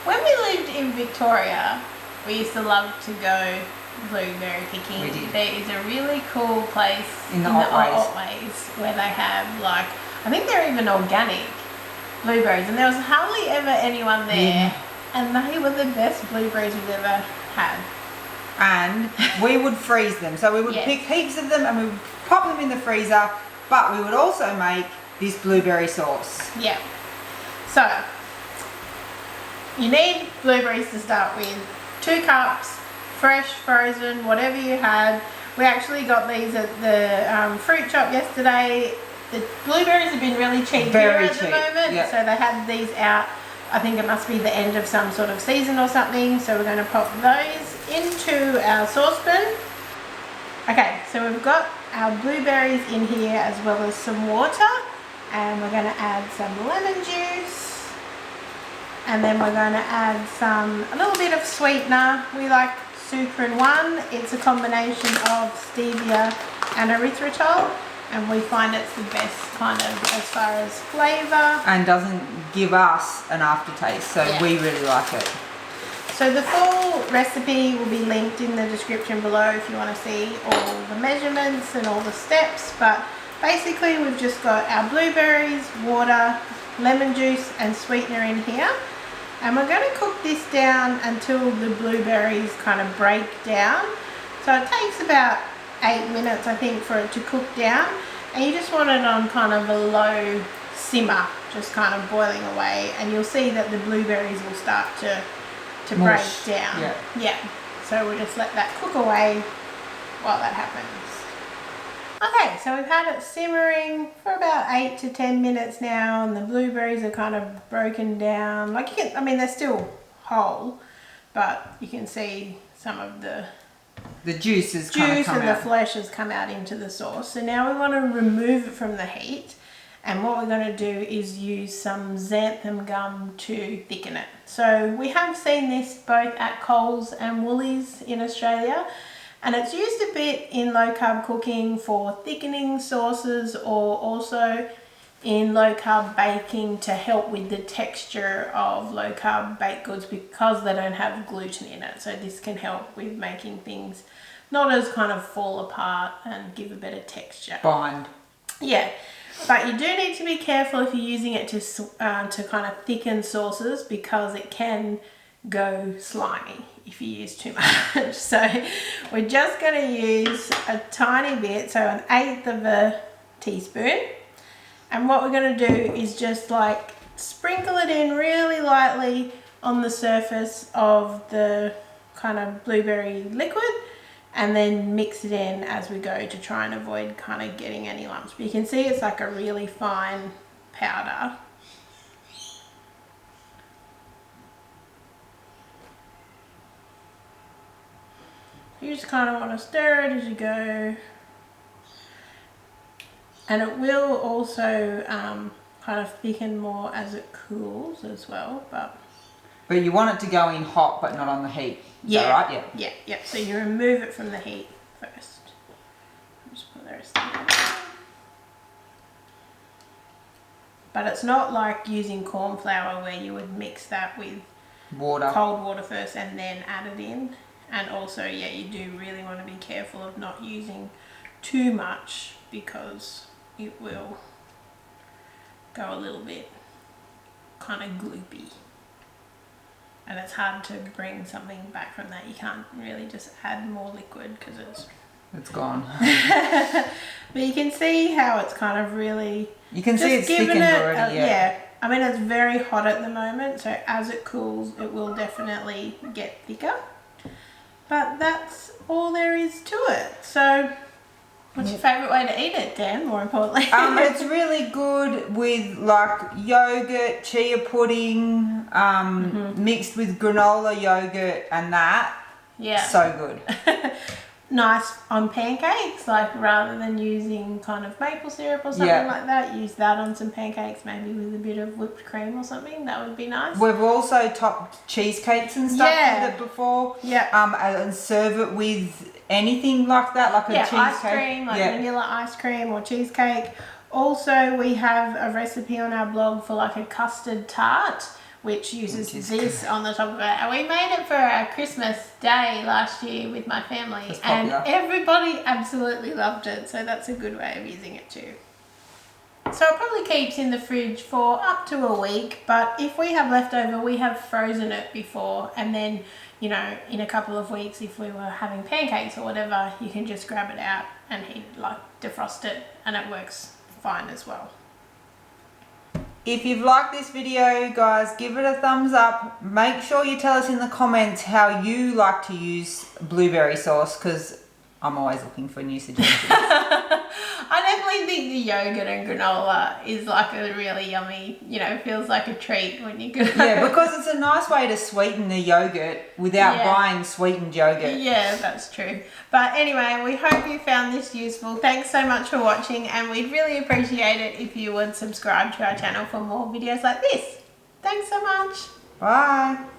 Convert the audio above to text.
When we lived in Victoria, we used to love to go blueberry picking. We did. There is a really cool place In the Otways where they have like, I think they're even organic blueberries, and there was hardly ever anyone there, and they were the best blueberries we've ever had. And we would freeze them. So we would pick heaps of them and we would pop them in the freezer, but we would also make this blueberry sauce. Yeah. So, you need blueberries to start with. 2 cups, fresh, frozen, whatever you had. We actually got these at the fruit shop yesterday. The blueberries have been really cheap here at the moment, so they had these out. I think it must be the end of some sort of season or something, so we're going to pop those into our saucepan. Okay, so we've got our blueberries in here as well as some water, and we're going to add some lemon juice, and then we're going to add a little bit of sweetener. We like Sucrin-1. It's a combination of stevia and erythritol, and we find it's the best kind of as far as flavour. And doesn't give us an aftertaste, so we really like it. So the full recipe will be linked in the description below if you want to see all the measurements and all the steps, but basically we've just got our blueberries, water, lemon juice and sweetener in here, and we're going to cook this down until the blueberries kind of break down. So it takes about 8 minutes, I think, for it to cook down, and you just want it on kind of a low simmer, just kind of boiling away, and you'll see that the blueberries will start to break down. Yeah. So we'll just let that cook away while that happens. Okay, so we've had it simmering for about 8 to 10 minutes now, and the blueberries are kind of broken down. Like, you can, I mean, they're still whole, but you can see some of the juice and the flesh has come out into the sauce. So now we want to remove it from the heat, and what we're going to do is use some xanthan gum to thicken it. So we have seen this both at Coles and Woolies in Australia, and it's used a bit in low carb cooking for thickening sauces, or also in low carb baking to help with the texture of low carb baked goods, because they don't have gluten in it. So this can help with making things not as kind of fall apart and give a better texture. Bind. Yeah, but you do need to be careful if you're using it to kind of thicken sauces, because it can go slimy if you use too much. So we're just going to use a tiny bit, so 1/8 of a teaspoon. And what we're going to do is just like sprinkle it in really lightly on the surface of the kind of blueberry liquid, and then mix it in as we go to try and avoid kind of getting any lumps. But you can see it's like a really fine powder. You just kind of want to stir it as you go. And it will also kind of thicken more as it cools as well. But you want it to go in hot, but not on the heat. Is that right? Yeah. So you remove it from the heat first. I'll just put the rest of it in. But it's not like using corn flour where you would mix that with cold water first and then add it in. And also, you do really want to be careful of not using too much, because it will go a little bit kind of gloopy. And it's hard to bring something back from that. You can't really just add more liquid because it's gone. But you can see how it's kind of really... You can see it's thickened already, yeah. I mean, it's very hot at the moment, so as it cools, it will definitely get thicker. But that's all there is to it. So, what's your favourite way to eat it, Dan, more importantly? It's really good with like yogurt, chia pudding, mixed with granola yogurt and that. Yeah. So good. Nice on pancakes, like rather than using kind of maple syrup or something like that, use that on some pancakes, maybe with a bit of whipped cream or something. That would be nice. We've also topped cheesecakes and stuff with it before. Yeah. And serve it with anything like that, like a cheesecake. Ice cream, like vanilla ice cream or cheesecake. Also, we have a recipe on our blog for like a custard tart, which uses this on the top of it. And we made it for our Christmas day last year with my family, and everybody absolutely loved it. So that's a good way of using it too. So it probably keeps in the fridge for up to a week, but if we have leftover, we have frozen it before, and then, you know, in a couple of weeks, if we were having pancakes or whatever, you can just grab it out and defrost it, and it works fine as well. If you've liked this video, guys, give it a thumbs up. Make sure you tell us in the comments how you like to use blueberry sauce, because I'm always looking for new suggestions. I definitely think the yogurt and granola is like a really yummy, you know, feels like a treat when you go. Yeah, because it's a nice way to sweeten the yogurt without buying sweetened yogurt. Yeah, that's true. But anyway, we hope you found this useful. Thanks so much for watching, and we'd really appreciate it if you would subscribe to our channel for more videos like this. Thanks so much. Bye.